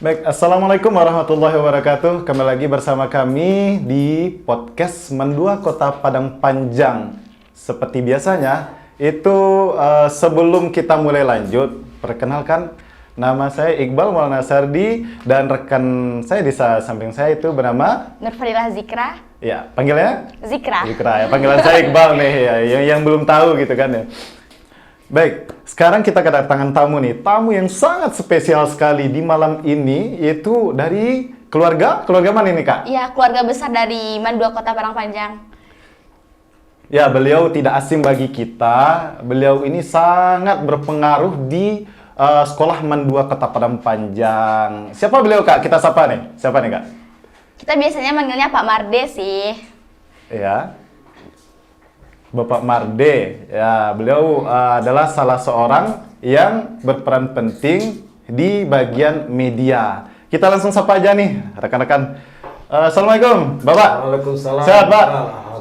Baik, Assalamualaikum warahmatullahi wabarakatuh. Kembali lagi bersama kami di podcast Mendua Kota Padang Panjang. Seperti biasanya, itu sebelum kita mulai lanjut, perkenalkan nama saya Iqbal Maulana Sardi dan rekan saya di samping saya itu bernama Nurfadilah Zikra. Ya, panggilnya? Zikra. Zikra ya, panggilan saya Iqbal nih ya, yang belum tahu gitu kan ya. Baik, sekarang kita kedatangan tamu nih, tamu yang sangat spesial sekali di malam ini, yaitu dari keluarga mana ini Kak? Iya, keluarga besar dari Mendua Kota Padang Panjang. Ya, beliau tidak asing bagi kita, beliau ini sangat berpengaruh di sekolah Mendua Kota Padang Panjang. Siapa beliau Kak? Kita sapa nih, siapa nih Kak? Kita biasanya manggilnya Pak Marde sih. Ya, Bapak Marde, ya beliau adalah salah seorang yang berperan penting di bagian media. Kita langsung sapa aja nih, rekan-rekan. Assalamualaikum, Bapak. Waalaikumsalam. Sehat, Pak?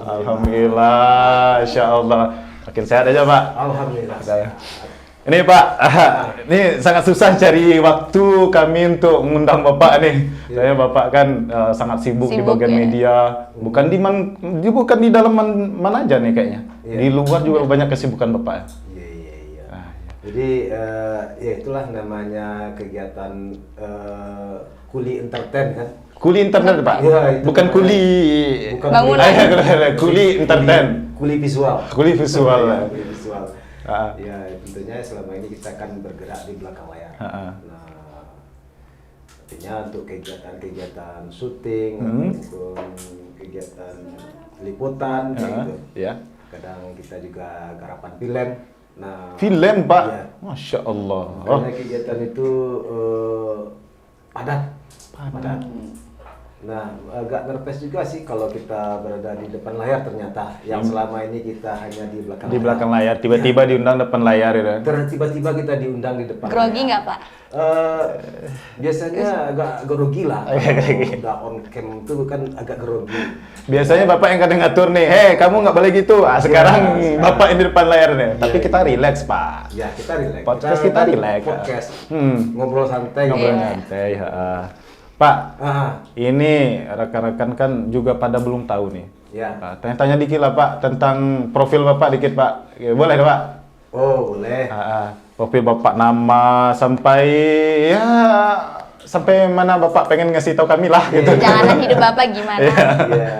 Alhamdulillah, Insya Allah. Makin sehat aja, Pak. Alhamdulillah. Ini Pak, ini sangat susah cari waktu kami untuk mengundang Bapak nih. Saya Bapak kan sangat sibuk di bagian ya. media, bukan di dalam mana aja nih kayaknya. Iya. Di luar juga banyak kesibukan Bapak. Iya. Ah, iya. Jadi ya itulah namanya kegiatan kuli entertain kan. Kuli internet Pak, Iya, itu bukan namanya. kuli. Bukan Bangunan. Kuli entertain. Kuli visual. Kuli visual. Iya, kuli visual. Ah. Ya tentunya selama ini kita akan bergerak di belakang layar. Ah. Nah, artinya untuk kegiatan-kegiatan syuting ataupun kegiatan liputan gitu. Ya. Kadang kita juga garapan film. Nah, Film Pak, iya. Masya Allah. Karena kegiatan itu padat. Nah, agak nervous juga sih kalau kita berada di depan layar ternyata. Yang selama ini kita hanya di belakang Di belakang layar, tiba-tiba diundang depan layar ya. Tiba-tiba kita diundang di depan Grogi layar. nggak, Pak? Biasanya agak grogi lah. Kalau udah on cam itu kan agak grogi. Biasanya Bapak yang kadang ngatur nih, hei kamu nggak boleh gitu. Sekarang sekarang. Bapak yang di depan layar nih. Tapi Iya, kita iya. relax Pak. Ya, kita relax. Podcast kita kan relax. Podcast. Hmm. Ngobrol santai. Ngobrol gitu. nyantai. Pak, Ah, ini rekan-rekan kan juga pada belum tahu nih. ya. Tanya-tanya dikit lah Pak tentang profil Bapak dikit Pak. Ya, boleh Pak? Oh, boleh. Profil Bapak, nama sampai ya sampai mana Bapak pengen ngasih tahu kami lah gitu. Perjalanan hidup Bapak gimana? Iya.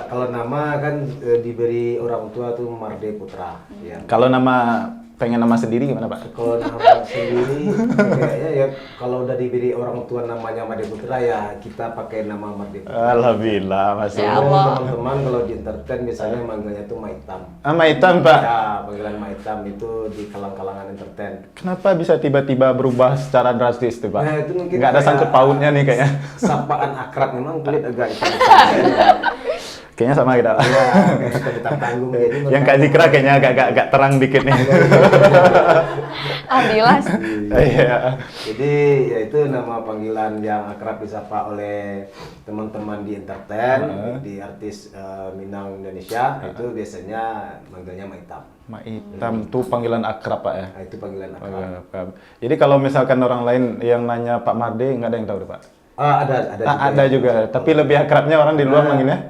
Kalau nama kan diberi orang tua tuh Marde Putra. Ya. Kalau pengen nama sendiri gimana Pak? Kalau nama sendiri kayaknya ya kalau udah diberi orang tua namanya Marde Putra ya kita pakai nama Marde Putra. Alhamdulillah Mas. Ya Allah. Teman-teman kalau di entertain biasanya manggilnya tuh Maitam. Maitam Pak. Ya, panggilan Maitam itu di kalangan entertain. Kenapa bisa tiba-tiba berubah secara drastis tuh Pak? Nah, itu mungkin Nggak ada kayak sangkut pautnya nih kayaknya. Sapaan akrab memang kulit agak hitam. Kayaknya sama kita. Ya, kayak kita hitam tanggung gitu. Yang Kak Zikra kayaknya agak terang dikit nih. Alhamdulillah. Iya. Jadi ya itu nama panggilan yang akrab disapa oleh teman-teman di entertain, di artis Minang Indonesia itu biasanya manggilnya Maitam. Maitam tuh panggilan akrab Pak ya. Nah, itu panggilan akrab. Panggilan akrab. Jadi kalau misalkan orang lain yang nanya Pak Marde nggak ada yang tahu deh Pak. Ada Juga. Tapi lebih akrabnya orang di luar manggilnya.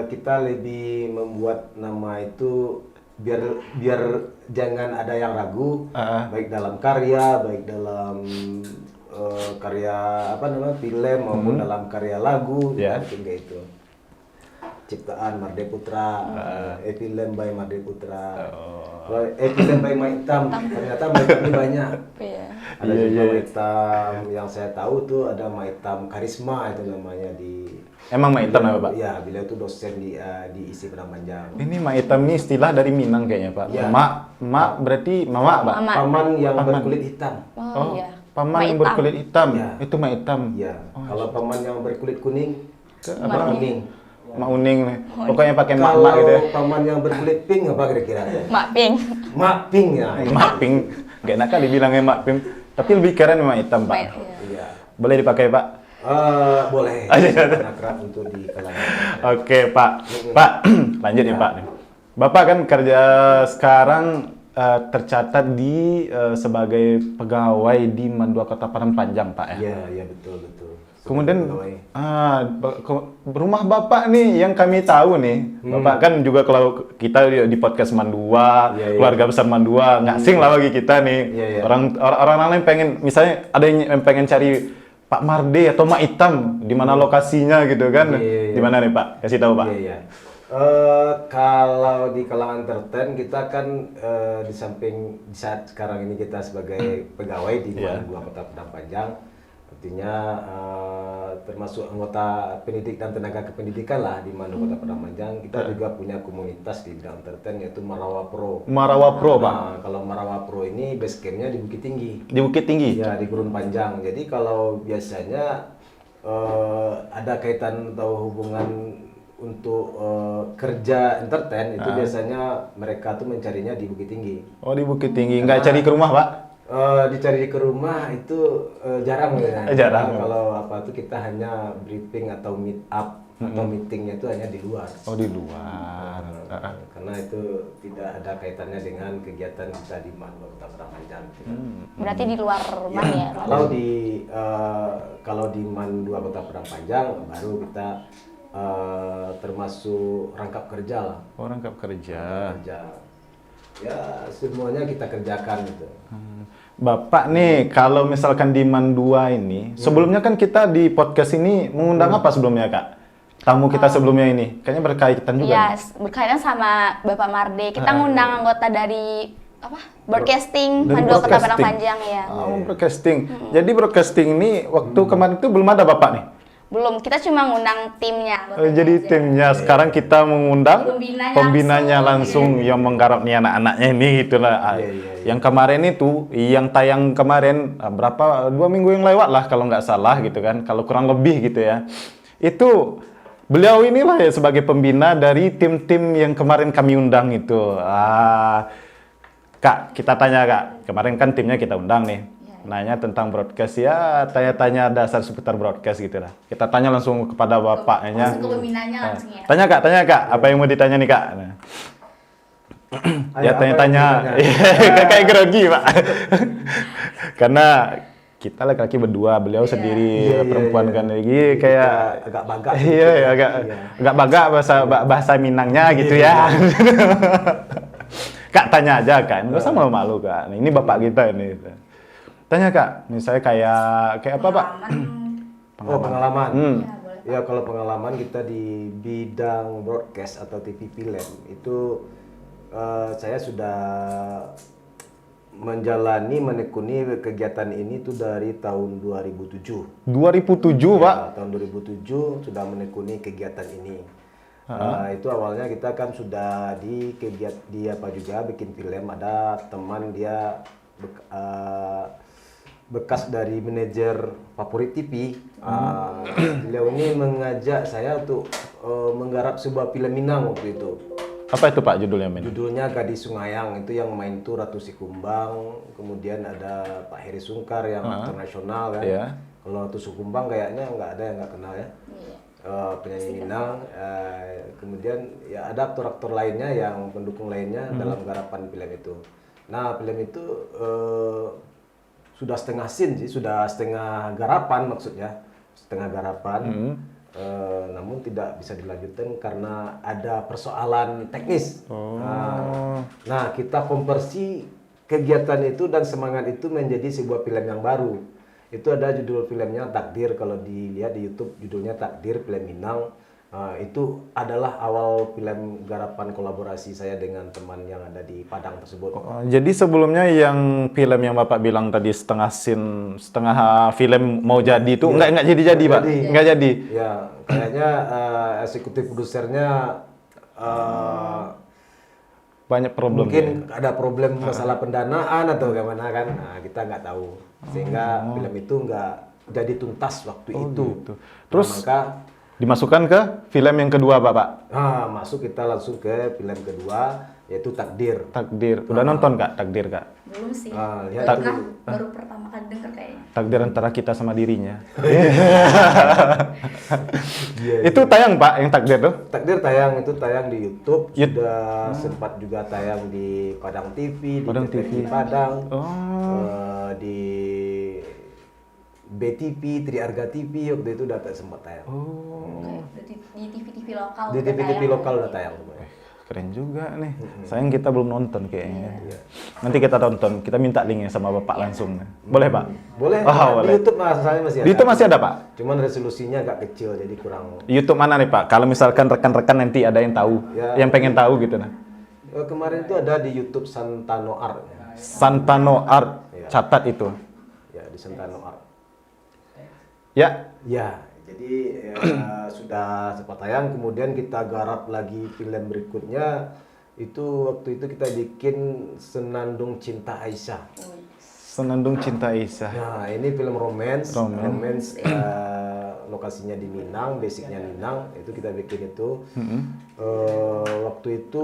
Kita lebih membuat nama itu biar jangan ada yang ragu, baik dalam karya, baik dalam karya film maupun dalam karya lagu, mungkin kayak itu. Ciptaan Marde Putra, film by Marde Putra. Kalau film by Maitam, ternyata Maitam ini banyak. Iya. Ada juga Maitam yang saya tahu tuh ada Maitam Karisma itu namanya di. Emang Maitam apa Pak? Ya, beliau itu dosen di ISI Padang Panjang. Ini Maitam ini istilah dari Minang kayaknya Pak. Ya. Mak berarti mama Pak. Mama. Paman yang Paman. berkulit hitam. Oh, iya. Paman yang Maitam. berkulit hitam. Ya. Itu Maitam. Ya, kalau paman yang berkulit kuning, Apa? kuning. Mak Uning nih. Pokoknya pakai mak Kalau gitu ya. paman yang berkulit pink apa kira-kira? Mak Pink. Mak pink ya. Mak Pink. Gak enak kan dibilangnya Mak Pink. Tapi lebih keren memang hitam Pak. Iya. Iya. Boleh dipakai Pak? Boleh. Aja. Akrab untuk di kalangan. Oke Pak. Pak, lanjut ya Pak. Bapak kan kerja sekarang tercatat di sebagai pegawai di Mandua Kota Padang Panjang, Pak ya. Iya, iya betul betul. Kemudian Pegawai. rumah Bapak nih yang kami tahu nih, Bapak kan juga kalau kita di podcast Mandua, Iya, iya. keluarga besar Mandua, nggak asing lah bagi kita nih. Iya, iya. Orang lain pengen, misalnya ada yang pengen cari Pak Marde atau Mak Itam, di mana lokasinya gitu kan? Iya, iya, iya. Di mana nih Pak? Kasih tahu Pak. Iya, iya. Kalau di kalangan entertain kita kan di samping di saat sekarang ini kita sebagai pegawai di Mandua Kota Padang Panjang, artinya termasuk anggota pendidik dan tenaga kependidikan lah di Mandua Kota Padang Panjang. Kita juga punya komunitas di bidang entertain yaitu Marawa Pro. Marawa Pro, Pak. Nah, kalau Marawa Pro ini base campnya di Bukit Tinggi. Di Bukit Tinggi. Ya, di Gurun Panjang. Jadi kalau biasanya ada kaitan atau hubungan untuk kerja entertain itu biasanya mereka tuh mencarinya di Bukit Tinggi. Oh, di Bukit Tinggi. Nggak cari ke rumah, Pak? Dicari ke rumah itu jarang ya. Jarang. Nah, kalau apa tuh kita hanya briefing atau meet up atau meetingnya itu hanya di luar. Oh, di luar. Karena itu tidak ada kaitannya dengan kegiatan kita di Mandua Kota Padang Panjang. Berarti di luar rumah ya. Kalau di Mandua Kota Padang Panjang baru kita termasuk rangkap kerja lah. Oh, rangkap kerja. Ya semuanya kita kerjakan gitu. Bapak nih, kalau misalkan di Mandua ini, sebelumnya kan kita di podcast ini mengundang apa sebelumnya, Kak? Tamu kita sebelumnya ini, kayaknya berkaitan juga. Iya, nih. berkaitan sama Bapak Marde. Kita ngundang anggota dari apa? Broadcasting Dari Mandua Kota Padang broadcasting. Panjang ya. Oh, broadcasting. Jadi broadcasting ini waktu kemarin itu belum ada Bapak nih? Belum, kita cuma ngundang timnya. Jadi timnya sekarang kita mengundang Pembinanya langsung yang menggarap nih anak-anaknya ini itulah. Yang kemarin itu, yang tayang kemarin berapa 2 minggu yang lewat lah kalau nggak salah gitu kan, kalau kurang lebih gitu ya. Itu beliau inilah ya sebagai pembina dari tim-tim yang kemarin kami undang itu. Kak, kita tanya Kak, kemarin kan timnya kita undang nih. Nanya tentang broadcast ya, tanya-tanya dasar seputar broadcast gitu lah. Kita tanya langsung kepada bapaknya. Langsung ke pembinanya langsung ya. Tanya Kak, apa yang mau ditanya nih Kak? Nah. Ya tanya-tanya, kayak grogi Pak. Karena kita laki-laki berdua, beliau sendiri perempuan kan lagi kayak agak bangga. Iya, agak bangga bahasa Minangnya gitu ya. Kak tanya aja kan, nggak usah malu-malu Kak. Nah, ini bapak kita ini. Tanya Kak, misalnya kayak apa Pak? Pengalaman. Ya kalau pengalaman kita di bidang broadcast atau TV film itu saya sudah menekuni kegiatan ini tuh dari tahun 2007. 2007 Pak? Ya, tahun 2007 sudah menekuni kegiatan ini. Itu awalnya kita kan sudah di apa juga bikin film. Ada teman dia bekas dari manajer favorit TV. Beliau ini mengajak saya untuk menggarap sebuah film Minang waktu itu. Apa itu Pak judulnya? Judulnya Gadis Sungayang. Itu yang main tuh Ratu Sikumbang, kemudian ada Pak Heri Sungkar yang internasional kan. Yeah. Kalau Ratu Sikumbang kayaknya nggak ada yang nggak kenal ya. Penyanyi Minang. Kemudian ya ada aktor-aktor lainnya yang pendukung lainnya dalam garapan film itu. Nah film itu sudah setengah scene sih, sudah setengah garapan maksudnya, setengah garapan. Namun tidak bisa dilanjutkan karena ada persoalan teknis. Nah, kita konversi kegiatan itu dan semangat itu menjadi sebuah film yang baru. Itu ada judul filmnya Takdir, kalau dilihat di YouTube judulnya Takdir film Minang. Itu adalah awal film garapan kolaborasi saya dengan teman yang ada di Padang tersebut. Jadi sebelumnya yang film yang Bapak bilang tadi setengah scene, setengah film mau jadi itu nggak jadi Pak? Nggak jadi? Ya, kayaknya eksekutif produsernya Banyak problem. mungkin ada problem masalah pendanaan atau gimana kan? Nah, kita nggak tahu. Sehingga film itu nggak jadi tuntas waktu itu. Gitu. Terus maka Dimasukkan ke film yang kedua, Bapak. Nah, masuk kita langsung ke film kedua, yaitu Takdir. Takdir. Udah nonton, Kak? Takdir, Kak? Belum sih. Lihat Baru pertama kali denger kayaknya. Takdir antara kita sama dirinya. Iya, Itu tayang, Pak, yang Takdir tuh? Takdir itu tayang di YouTube, sudah sempat juga tayang di Padang TV, di Padang TVRI TV. Padang, Oh. di BTV, Triarga TV waktu itu udah sempat tayang. Kayak di TV-TV lokal. Di udah TV-TV tayang. lokal udah tayang semuanya. Keren juga nih. Sayang kita belum nonton kayaknya. Nanti kita tonton, kita minta linknya sama Bapak langsung. Boleh, Pak? Boleh, Oh, di boleh. YouTube saya masih ada. Di YouTube masih ada, Pak? Cuman resolusinya agak kecil jadi kurang. YouTube mana nih, Pak? Kalau misalkan rekan-rekan nanti ada yang tahu, Ya. yang pengen tahu gitu nah. Kemarin itu ada di YouTube Santano Art. Santano Art, Iya. catat itu. Ya, di Santano Art. Ya, Ya, jadi sudah sempat tayang, kemudian kita garap lagi film berikutnya. Itu waktu itu kita bikin Senandung Cinta Aisyah. Senandung Cinta Aisyah. Nah, ini film romance. Romance. Lokasinya di Minang, basicnya Minang. Itu kita bikin itu. Waktu itu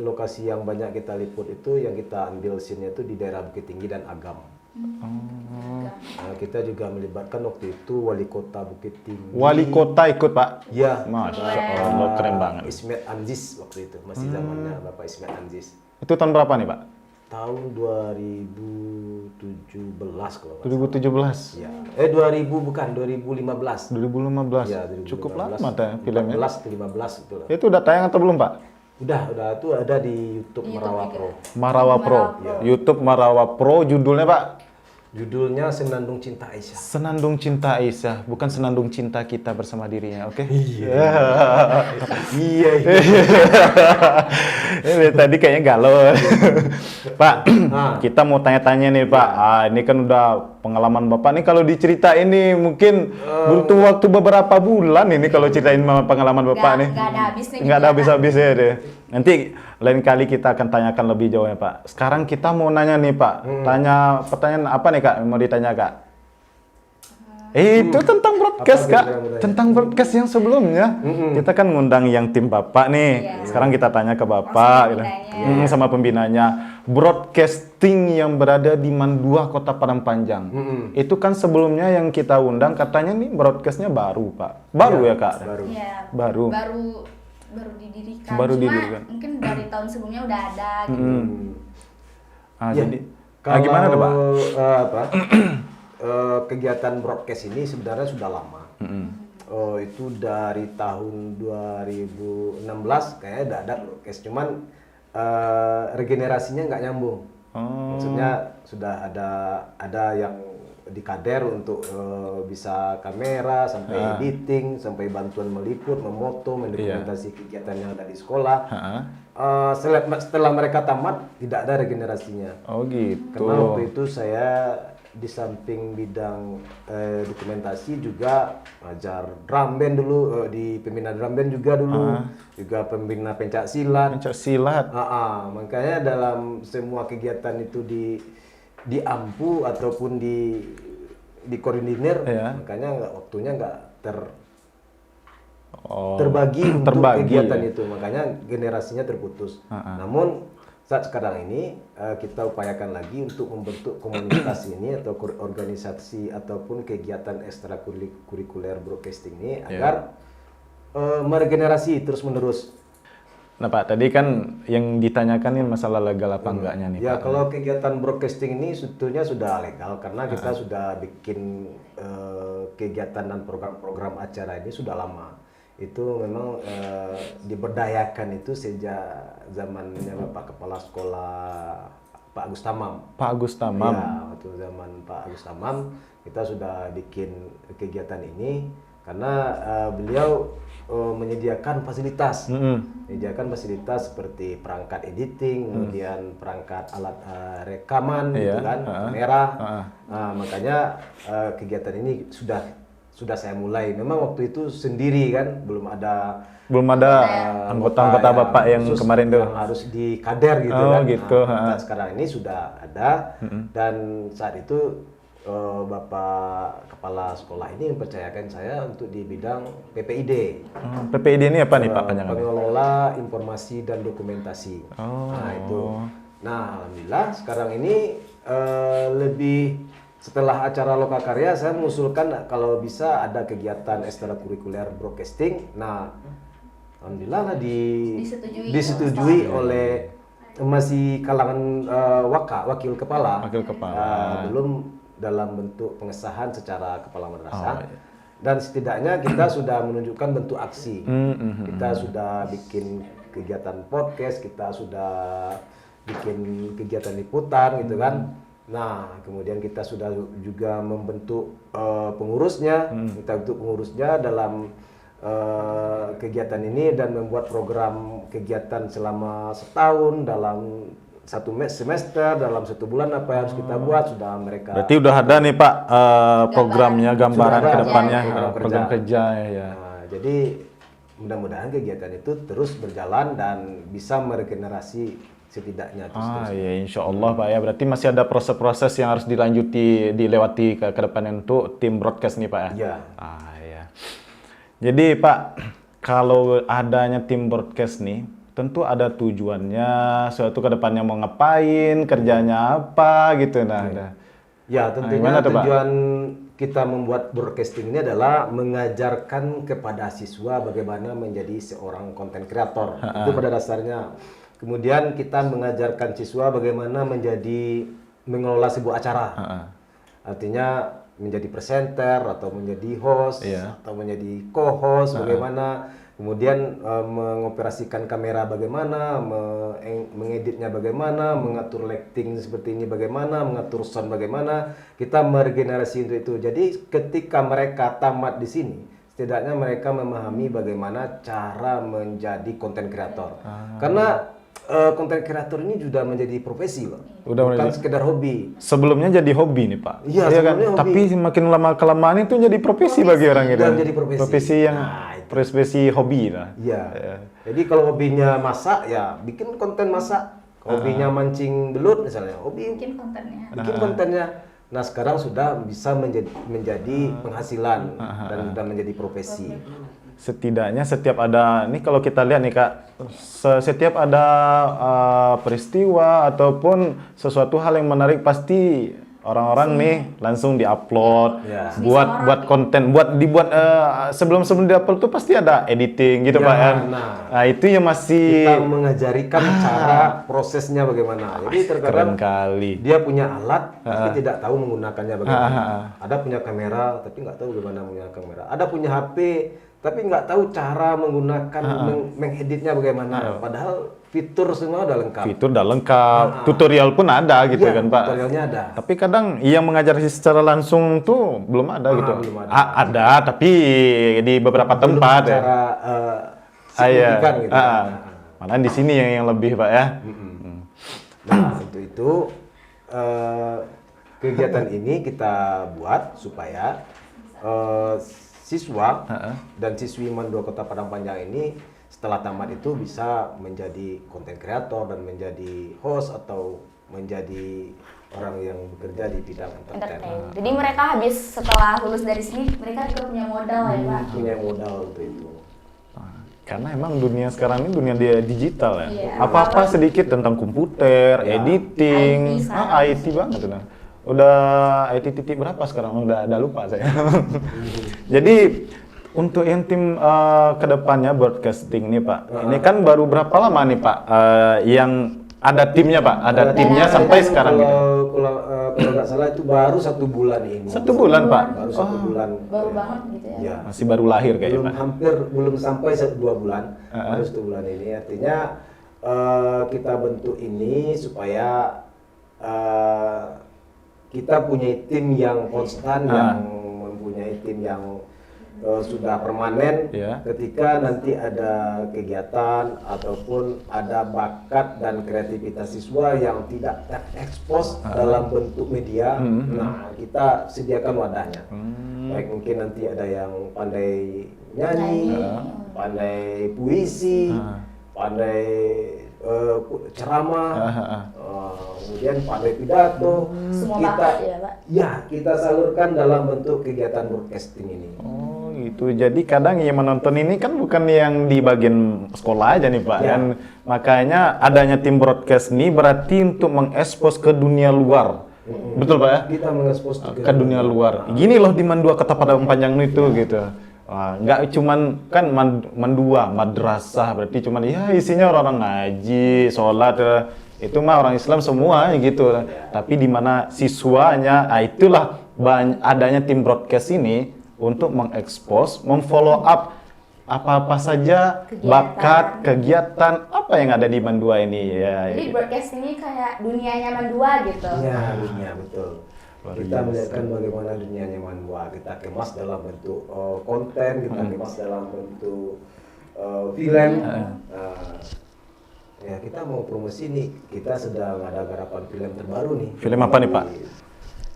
lokasi yang banyak kita liput itu, yang kita ambil scene-nya itu di daerah Bukit Tinggi dan Agam. Nah, kita juga melibatkan waktu itu wali kota Bukit Tinggi. Wali kota ikut, Pak. Ya, Masya Allah, keren banget. Ismet Anzis waktu itu, masih zamannya Bapak Ismet Anzis. Itu tahun berapa nih, Pak? Tahun 2017 kalau nggak 2017. salah. Ya. 2000 bukan, 2015. 2015. Ya, 2015. Cukup lama filmnya. 14 atau 15 itu lah. Itu udah tayang atau belum, Pak? Udah itu ada di YouTube Marawa Pro. Marawa Pro. YouTube Marawa Pro, judulnya, Pak? Judulnya Senandung Cinta Aisyah. Senandung Cinta Aisyah, bukan senandung cinta kita bersama dirinya, oke? Iya. Tadi kayaknya galau. Pak, kita mau tanya-tanya nih, Pak. Ini kan udah pengalaman Bapak nih, kalau diceritain ini mungkin butuh waktu beberapa bulan ini kalau ceritain pengalaman Bapak nih. Nggak ada habisnya. Nggak ada habis-habisnya deh. Nanti lain kali kita akan tanyakan lebih jauh ya, Pak. Sekarang kita mau nanya nih, Pak. Tanya pertanyaan apa nih, Kak? Mau ditanya, Kak? Itu tentang broadcast, Apa Kak. gitu yang mau tanya? Tentang broadcast yang sebelumnya. Kita kan ngundang yang tim Bapak nih. Iya. Sekarang kita tanya ke Bapak. Sama Sama pembinanya. Broadcasting yang berada di Mandua, Kota Padang Panjang. Itu kan sebelumnya yang kita undang katanya nih broadcastnya baru, Pak. Baru ya, Kak? Baru. Iya. Baru. Baru didirikan. Baru Cuma didirikan. mungkin dari tahun sebelumnya udah ada gitu. Ya, Jadi kalau gimana tuh, Pak? Kegiatan broadcast ini sebenarnya sudah lama. Itu dari tahun 2016 kayaknya udah ada broadcast, cuman regenerasinya nggak nyambung. Maksudnya sudah ada yang dikader untuk bisa kamera, sampai editing, sampai bantuan meliput, memoto, mendokumentasi kegiatan yang ada di sekolah. Setelah mereka tamat, tidak ada regenerasinya. Oh gitu. Karena waktu itu saya di samping bidang dokumentasi juga ajar drum band dulu, di pembina drum band juga dulu, juga pembina pencak silat. Pencak silat. Makanya dalam semua kegiatan itu diampu ataupun dikoordinir, makanya waktunya nggak terbagi untuk kegiatan itu, makanya generasinya terputus. Namun saat sekarang ini kita upayakan lagi untuk membentuk komunitas ini atau organisasi ataupun kegiatan ekstrakurikuler broadcasting ini agar meregenerasi terus menerus. Nah, Pak, tadi kan yang ditanyakan ini masalah legal apa enggaknya nih, Ya, Pak? kalau kegiatan broadcasting ini sebetulnya sudah legal karena kita sudah bikin kegiatan dan program-program acara ini sudah lama. Itu memang diberdayakan itu sejak zamannya Bapak Kepala Sekolah Pak Agus Tamam. Pak Agus Tamam. Ya, waktu zaman Pak Agus Tamam kita sudah bikin kegiatan ini karena beliau menyediakan fasilitas. Menyediakan fasilitas seperti perangkat editing, kemudian perangkat alat rekaman, gitu kan, kamera. Makanya kegiatan ini sudah saya mulai. Memang waktu itu sendiri kan, belum ada anggota-anggota Bapak yang khusus kemarin tuh. yang harus dikader gitu Oh, kan. gitu, Nah, sekarang ini sudah ada dan saat itu Bapak Kepala Sekolah ini mempercayakan saya untuk di bidang PPID. PPID ini apa nih Pak panjangannya? Pengelola Informasi dan Dokumentasi. Nah itu. Nah alhamdulillah sekarang ini lebih setelah acara Lokakarya saya mengusulkan kalau bisa ada kegiatan ekstrakurikuler broadcasting. Nah alhamdulillah lah disetujui oleh masih kalangan wakil kepala. Belum dalam bentuk pengesahan secara kepala madrasah. Dan setidaknya kita sudah menunjukkan bentuk aksi. Kita sudah bikin kegiatan podcast, kita sudah bikin kegiatan liputan gitu kan. Nah, kemudian kita sudah juga membentuk pengurusnya, kita bentuk pengurusnya dalam kegiatan ini dan membuat program kegiatan selama setahun dalam satu semester, dalam 1 bulan apa yang harus kita buat sudah mereka. Berarti udah ada nih Pak programnya, gambaran ke depannya, program kerja ya. Nah, jadi mudah-mudahan kegiatan itu terus berjalan dan bisa meregenerasi setidaknya. Ya insya Allah Pak ya. Berarti masih ada proses-proses yang harus dilewati ke depannya untuk tim broadcast nih Pak ya. Iya. Ya. Jadi Pak, kalau adanya tim broadcast nih, tentu ada tujuannya, suatu ke depannya mau ngapain, kerjanya apa gitu. Ya tentunya tujuan kita membuat broadcasting ini adalah mengajarkan kepada siswa bagaimana menjadi seorang content creator. Itu pada dasarnya. Kemudian kita mengajarkan siswa bagaimana mengelola sebuah acara. Artinya menjadi presenter atau menjadi host atau menjadi co-host, bagaimana kemudian mengoperasikan kamera bagaimana, mengeditnya bagaimana, mengatur lighting seperti ini bagaimana, mengatur sound bagaimana, kita meregenerasi untuk itu. Jadi ketika mereka tamat di sini, setidaknya mereka memahami bagaimana cara menjadi content creator. Karena content creator ini sudah menjadi profesi, Pak. Bukan sekedar hobi. Sebelumnya jadi hobi nih, Pak. Iya, kan? hobi. Tapi makin lama kelamaan itu jadi profesi bagi orang itu. Jadi profesi yang profesi hobi lah. Iya. Jadi kalau hobinya masak, ya bikin konten masak. Hobinya mancing belut misalnya, hobi bikin kontennya. Bikin kontennya. Nah sekarang sudah bisa menjadi penghasilan dan sudah menjadi profesi. Setidaknya setiap ada, nih kalau kita lihat nih Kak, setiap ada peristiwa ataupun sesuatu hal yang menarik pasti orang-orang nih langsung diupload, buat konten, dibuat sebelum diupload tuh pasti ada editing gitu Pak kan. Nah itu yang masih kita mengajarikan cara prosesnya bagaimana. Jadi terkadang dia punya alat tapi tidak tahu menggunakannya bagaimana. Ada punya kamera tapi nggak tahu bagaimana menggunakan kamera. Ada punya HP tapi nggak tahu cara menggunakan mengeditnya bagaimana. Padahal fitur semua udah lengkap. Fitur udah lengkap, tutorial pun ada gitu kan Pak. Tutorialnya ada. Tapi kadang yang mengajar secara langsung tuh belum ada gitu. Belum ada. Ada tapi di beberapa tempat ya. Signifikan gitu. Malah di sini yang lebih Pak ya. Nah untuk itu kegiatan ini kita buat supaya siswa dan siswi MAN 2 Kota Padang Panjang ini setelah tamat itu bisa menjadi content creator dan menjadi host atau menjadi orang yang bekerja di bidang entertain. Jadi mereka habis setelah lulus dari sini mereka juga punya modal ya Pak? Punya modal untuk itu. Karena emang dunia sekarang ini dunia digital ya. Apa-apa sedikit tentang komputer, editing, IT banget lah. Udah IT titik berapa sekarang? Udah lupa saya. Jadi untuk yang tim kedepannya broadcasting nih Pak, ini kan baru berapa lama nih Pak yang ada timnya Pak? Ada timnya sampai sekarang gitu? Kalau nggak salah itu baru 1 bulan ini. 1 bulan Pak? Baru 1 bulan. Baru banget gitu ya? Ya. Masih baru lahir kayaknya Pak? Belum sampai 2 bulan, baru 1 bulan ini. Artinya kita bentuk ini supaya kita punya tim yang konstan, yang mempunyai tim yang sudah permanen. Ketika nanti ada kegiatan ataupun ada bakat dan kreativitas siswa yang tidak terekspos dalam bentuk media, nah kita sediakan wadahnya. Baik mungkin nanti ada yang pandai nyanyi, pandai puisi, pandai ceramah, kemudian pandai pidato. Semua kita, bakat ya, Pak? Ya, kita salurkan dalam bentuk kegiatan broadcasting ini. Oh gitu. Jadi kadang yang menonton ini kan bukan yang di bagian sekolah aja nih Pak. Ya. Dan makanya adanya tim broadcast ini berarti untuk mengekspos ke dunia luar. Betul Pak ya? Kita mengekspos Ke dunia luar. Gini loh di Mandua Kota Padang Panjang itu gitu. Wah, nggak cuman kan Mandua, madrasah berarti cuman ya isinya orang-orang ngaji, sholat, itu mah orang Islam semua gitu. Tapi di mana siswanya, itulah adanya tim broadcast ini untuk mengekspos, memfollow up apa-apa saja bakat, kegiatan apa yang ada di Mandua ini ya. Jadi broadcast ini kayak dunianya Mandua gitu. Ya, dunia betul. Kita melihatkan bagaimana dunia nyaman Mandua, kita kemas dalam bentuk konten, kita kemas dalam bentuk film. Ya kita mau promosi nih, kita sedang ada garapan film terbaru nih. Film apa nih Pak?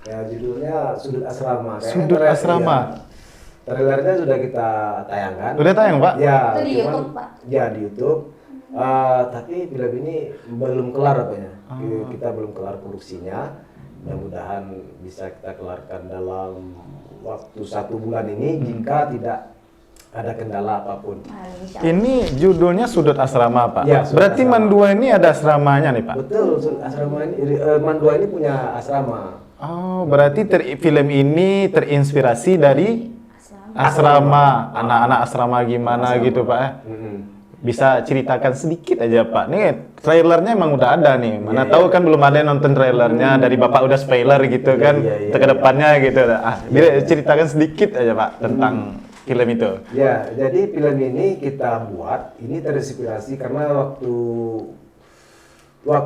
Ya judulnya Sudut Asrama. Sudut Asrama. Trailernya sudah kita tayangkan. Udah tayang Pak? Ya, Itu di YouTube, Pak? Ya di YouTube. Tapi film ini belum kelar apanya. Kita belum kelar produksinya. Mudah-mudahan bisa kita kelarkan dalam waktu 1 bulan ini jika tidak ada kendala apapun. Ini judulnya Sudut Asrama Pak. Ya, Sudut berarti Asrama. Mandua ini ada asramanya nih Pak? Betul, asrama ini Mandua ini punya asrama. Oh, berarti film ini terinspirasi dari asrama, anak-anak asrama gimana gitu Pak ya? Bisa ceritakan sedikit aja Pak. Nih trailernya emang udah ada nih. Mana tahu kan belum ada yang nonton trailernya dari Bapak udah spoiler gitu kan untuk kedepannya gitu. Ceritakan sedikit aja Pak tentang film itu. Ya, jadi film ini kita buat ini terinspirasi karena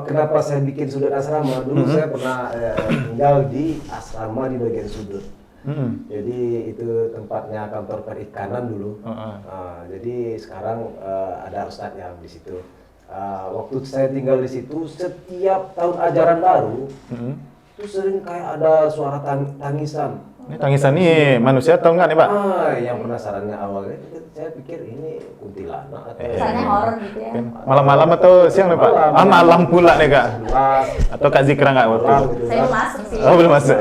kenapa saya bikin sudut asrama dulu saya pernah tinggal di asrama di bagian sudut. Jadi itu tempatnya kantor perikanan dulu. Jadi sekarang ada ustadz yang di situ. Waktu saya tinggal di situ, setiap tahun ajaran baru itu sering kayak ada suara tangisan. Ini tangisan nih manusia atau enggak nih Pak? Yang penasarannya awalnya saya pikir ini kuntilanak atau Kesannya horor gitu ya. Malam-malam atau siang nih Pak? Malam pula nih Kak. Atau Kak Zikra nggak waktu itu? Saya belum masuk sih. Oh belum masuk.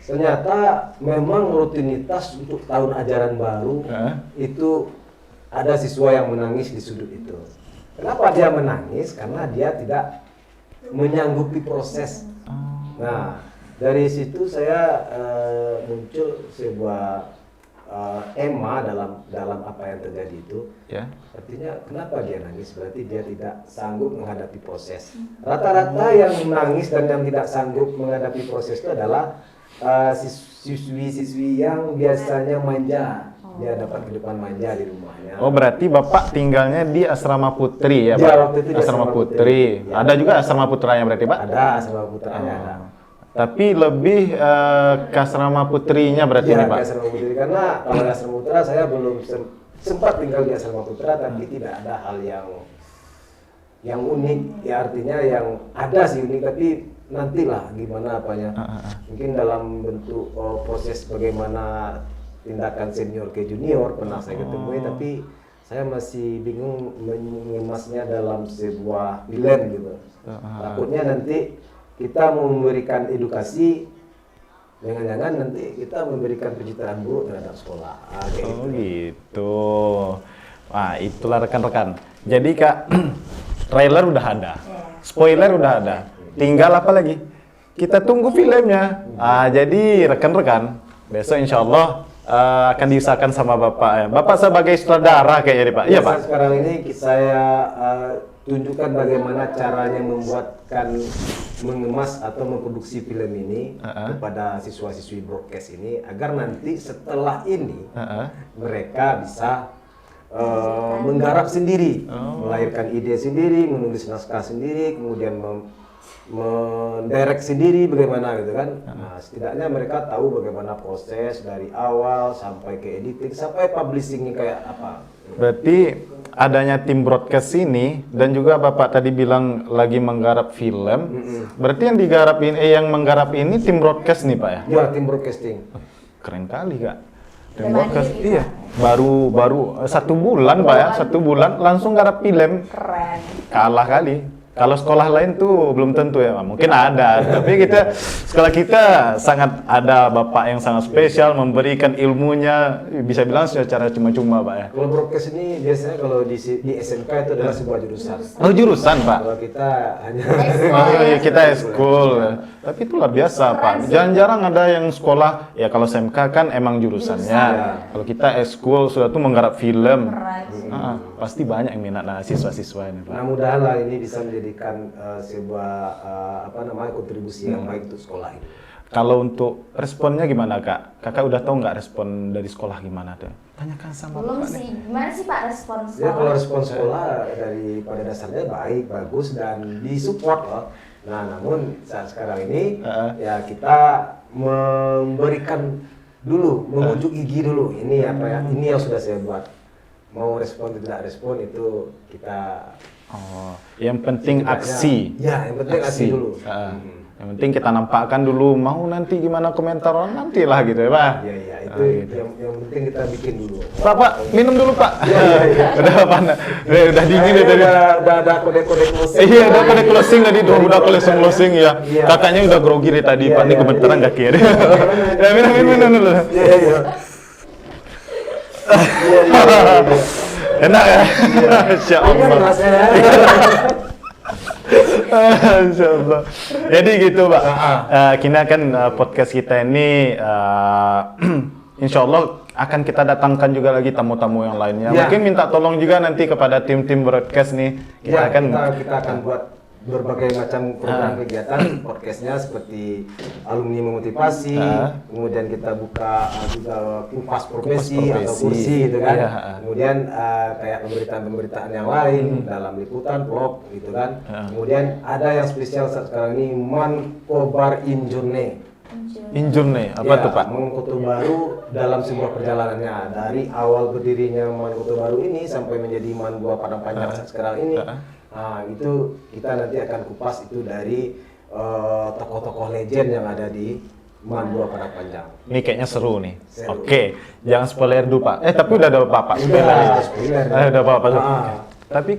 Ternyata memang rutinitas untuk tahun ajaran baru itu ada siswa yang menangis di sudut itu. Kenapa dia menangis? Karena dia tidak menyanggupi proses. Nah, dari situ saya muncul sebuah ema dalam apa yang terjadi itu. Ya. Artinya kenapa dia nangis? Berarti dia tidak sanggup menghadapi proses. Rata-rata yang menangis dan yang tidak sanggup menghadapi proses itu adalah siswi-siswi yang biasanya manja. Dia dapat kehidupan manja di rumahnya. Oh berarti Bapak tinggalnya di asrama putri ya Pak? Ya, waktu itu di asrama asrama putri. putri. Ya. Ada juga asrama putranya berarti Pak? Ada asrama putranya ada. Tapi lebih ke asrama putrinya berarti Ya, nih Pak? ke asrama putri karena kalau di asrama putra saya belum sempat tinggal di asrama putra, tapi tidak ada hal yang unik. Ya artinya yang ada sih unik, tapi nantilah gimana apanya. Mungkin dalam bentuk proses bagaimana tindakan senior ke junior pernah saya ketemui, tapi saya masih bingung mengemasnya dalam sebuah film gitu. Takutnya nanti kita memberikan edukasi, jangan-jangan nanti kita memberikan pencitraan buruk terhadap sekolah. Gitu. Wah itulah rekan-rekan. Jadi Kak, trailer udah ada, spoiler udah ada. Tinggal apa lagi? Kita tunggu filmnya. Jadi rekan-rekan, besok insya Allah akan diusahakan sama Bapak ya. Bapak sebagai sutradara kayaknya nih Pak. Iya Pak. Sekarang ini saya tunjukkan bagaimana caranya mengemas atau memproduksi film ini kepada siswa-siswi broadcast ini agar nanti setelah ini mereka bisa menggarap sendiri, melahirkan ide sendiri, menulis naskah sendiri, kemudian mendirect sendiri bagaimana gitu kan. Nah, setidaknya mereka tahu bagaimana proses dari awal sampai ke editing sampai publishingnya kayak apa. Berarti adanya tim broadcast ini dan juga Bapak tadi bilang lagi menggarap film. Berarti yang digarap ini yang menggarap ini tim broadcast nih Pak ya? Ya, tim broadcasting. Keren kali Kak. Tim broadcast iya. Baru 1 bulan Pak ya, 1 bulan langsung garap film. Keren. Kalah kali. Kalau sekolah lain tuh belum tentu ya, Pak. Mungkin ada, tapi sekolah kita sangat ada bapak yang sangat spesial memberikan ilmunya, bisa bilang secara cuma-cuma, Pak ya. Kalau broadcast ini biasanya kalau di SMK itu adalah sebuah jurusan. Oh, jurusan, Pak. Kalau kita hanya Oh iya, kita school. Tapi itu luar biasa, Pak. Jarang-jarang ada yang sekolah, ya kalau SMK kan emang jurusannya. Kalau kita school sudah tuh menggarap film. Pasti banyak yang minat siswa-siswa ini, Pak. Nah, mudah-mudahan ini bisa menjadikan sebuah kontribusi yang baik untuk sekolah ini. Kalau untuk responnya gimana, Kak? Kakak udah tahu nggak respon dari sekolah gimana tuh? Tanyakan sama Belum Bapak sih. nih. Gimana sih Pak respon Ya sekolah? kalau respon sekolah dari pada dasarnya baik, bagus dan disupport loh. Nah, namun saat sekarang ini ya kita memberikan dulu, mengunjuk gigi dulu. Ini apa ya? Ini yang sudah saya buat. Mau respon tidak respon itu kita. Oh, yang penting aksi. Ya, yang penting aksi dulu. Yang penting kita nampakkan dulu. Mau nanti gimana komentar orang nantilah gitu ya, Pak. Iya, iya, itu gitu. yang penting kita bikin dulu. Pak, minum dulu, Pak. Udah panas. Udah dingin ya tadi. Udah ada kode-kode closing. Iya, udah pada closing tadi, udah closing ya. Kakaknya udah grogi dari tadi, Pak. Ini komentaran kaki ya. Ya, minum dulu. Iya, iya. Enak ya? Insya Allah. Insya Allah. Jadi gitu, Pak. Kita kan podcast kita ini Insya Allah akan kita datangkan juga lagi tamu-tamu yang lainnya. Ya. Mungkin minta tolong juga nanti kepada tim-tim broadcast nih. Kita akan buat berbagai macam program kegiatan podcastnya seperti alumni memotivasi, kemudian kita buka juga kupas profesi atau kursi gitu kan, kemudian kayak pemberitaan-pemberitaan yang lain dalam liputan, vlog gitu kan, kemudian ada yang spesial saat sekarang ini Mankobar Injurne. Injurne, apa tuh, Pak? Mankoto Baru dalam sebuah perjalanannya dari awal berdirinya Mankoto Baru ini sampai menjadi Man Buah Padang Panjang saat sekarang ini. Nah, itu kita nanti akan kupas itu dari tokoh-tokoh legend yang ada di Man Buah Padang Panjang. Ini kayaknya seru nih. Oke, jangan spoiler dulu, Pak. Tapi udah ada Bapak. Spoiler. Udah Bapak. Tapi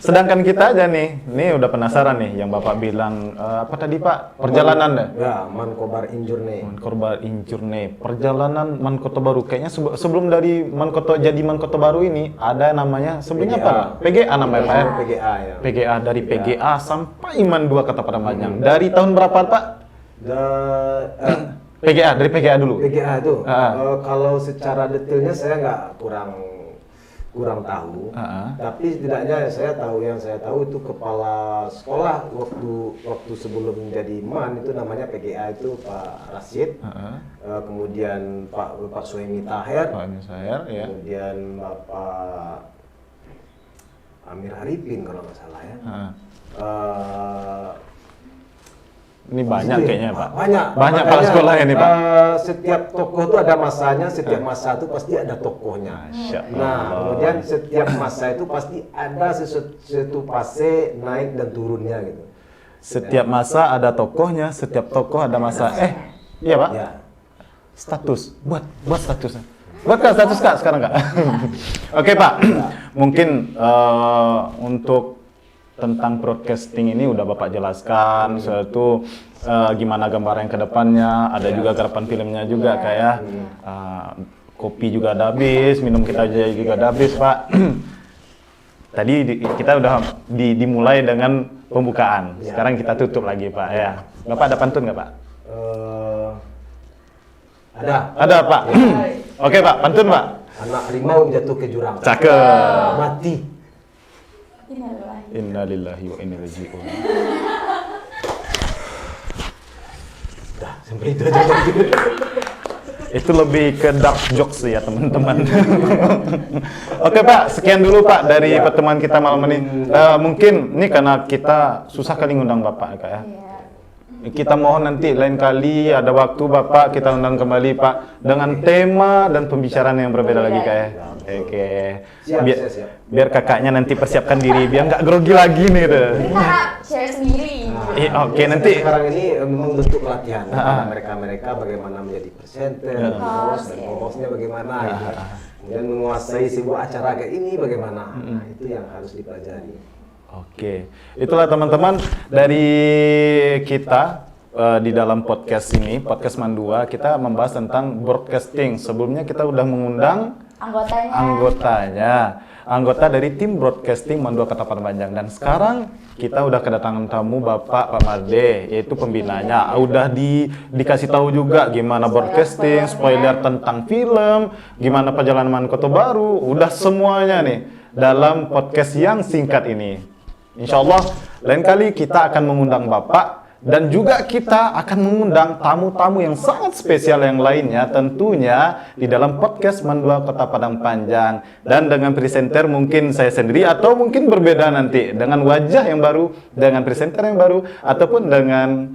sedangkan kita aja nih, udah penasaran nih yang Bapak bilang apa tadi, Pak? Perjalanan deh. Ya, Mankobar Injurne. Mankobar Injurne, perjalanan Mankoto Baru. Kayaknya sebelum dari Mankoto jadi Mankoto Baru ini ada namanya sebelumnya apa? PGA namanya, Pak. PGA ya. PGA dari PGA sampai Man 2 Kota Padang Panjang. Dari tahun berapa, Pak? PGA, dari PGA dulu. PGA itu. Kalau secara detailnya saya nggak kurang tahu, tapi setidaknya saya tahu itu kepala sekolah waktu sebelum menjadi MAN itu namanya PGA itu Pak Rasid, kemudian Bapak Suemi Taher, Ya. kemudian Bapak Amir Arifin kalau nggak salah ya. Ini banyak kayaknya, Pak. Banyak kepala sekolah ini, Pak. Setiap tokoh itu ada masanya, setiap masa itu pasti ada tokohnya. Nah, kemudian setiap masa itu pasti ada sesuatu fase naik dan turunnya gitu. Setiap masa ada tokohnya, setiap tokoh ada masa. Iya, Pak. Ya. Status, buat statusnya. Buat status, Kak, sekarang, Kak. Oke, Pak. Mungkin untuk tentang broadcasting ini udah Bapak jelaskan, suatu gimana gambaran ke depannya, ada juga garapan filmnya juga kayak kopi juga ada habis, minum kita juga ada habis, Pak. Tadi kita udah dimulai dengan pembukaan, sekarang kita tutup lagi, Pak ya. Bapak ada pantun nggak, Pak? Ada, Pak. Oke, Pak, pantun, Pak. Anak harimau jatuh ke jurang. Cakep. Mati. Innalillahi wa inna ilaihi raji'un. Dah, sampai itu aja. Itu lebih ke dark jokes ya, teman-teman. Oke, Pak, sekian dulu, Pak, dari pertemuan kita malam ini. Mungkin ini karena kita susah kali ngundang Bapak, Kak ya. Kita mohon nanti lain kali ada waktu Bapak kita undang kembali, Pak, dengan tema dan pembicaraan yang berbeda lagi, Kak ya. Oke. Siap. Biar kakaknya nanti persiapkan diri biar nggak grogi lagi nih tuh. Kita share sendiri. Oke, nanti sekarang ini memang bentuk pelatihan mereka bagaimana menjadi presenter, host dan co-hostnya bagaimana gitu. Kemudian menguasai sebuah acara kayak ini bagaimana. Nah, itu yang harus dipelajari. Oke, itulah teman-teman dari kita di dalam podcast ini, podcast Mandua, kita membahas tentang broadcasting. Sebelumnya kita udah mengundang anggota dari tim broadcasting Mandua Kota Padang Panjang, dan sekarang kita udah kedatangan tamu Pak Marde, yaitu pembinanya. Udah dikasih tahu juga gimana broadcasting, spoiler tentang film, gimana perjalanan Kota Baru, udah semuanya nih dalam podcast yang singkat ini. Insya Allah lain kali kita akan mengundang Bapak, dan juga kita akan mengundang tamu-tamu yang sangat spesial yang lainnya tentunya di dalam podcast Mandua Kota Padang Panjang. Dan dengan presenter mungkin saya sendiri, atau mungkin berbeda nanti dengan wajah yang baru, dengan presenter yang baru, ataupun dengan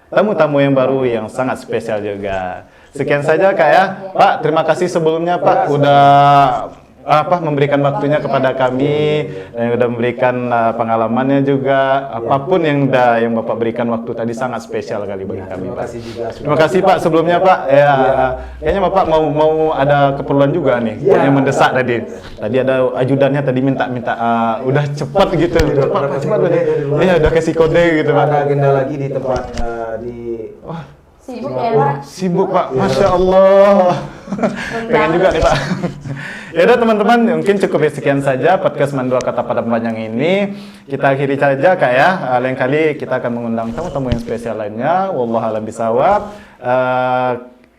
tamu-tamu yang baru yang sangat spesial juga. Sekian saja Kak ya. Pak, terima kasih sebelumnya Pak udah memberikan waktunya kepada kami, yang udah memberikan pengalamannya juga, apapun yang Bapak berikan waktu tadi sangat spesial kali bagi kami Pak. Terima kasih Pak sebelumnya Pak. Ya, kayaknya Bapak mau ada keperluan juga nih yang mendesak tadi. Tadi ada ajudannya tadi minta udah cepat gitu. Cepat aja. Iya, udah kasih kode gitu Pak. Ada agenda lagi di tempat Sibuk ya Pak? Sibuk Pak, Masya Allah. Pengen juga nih Pak. Ya udah teman-teman, mungkin cukup sekian saja podcast Mandua Kota Padang Panjang ini. Kita akhiri saja Kak ya. Lain kali kita akan mengundang tamu-tamu yang spesial lainnya. Wallahu a'lam bishawab.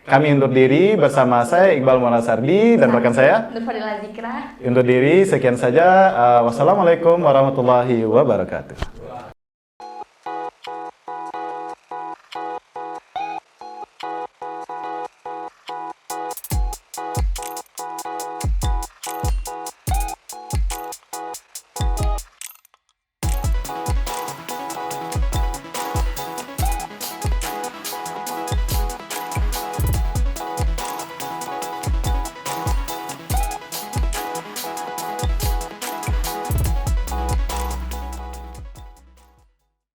Kami undur diri bersama saya Iqbal Maulana Sardi dan rekan saya Nurfadila Zikra. undur diri, sekian saja. Wassalamualaikum warahmatullahi wabarakatuh.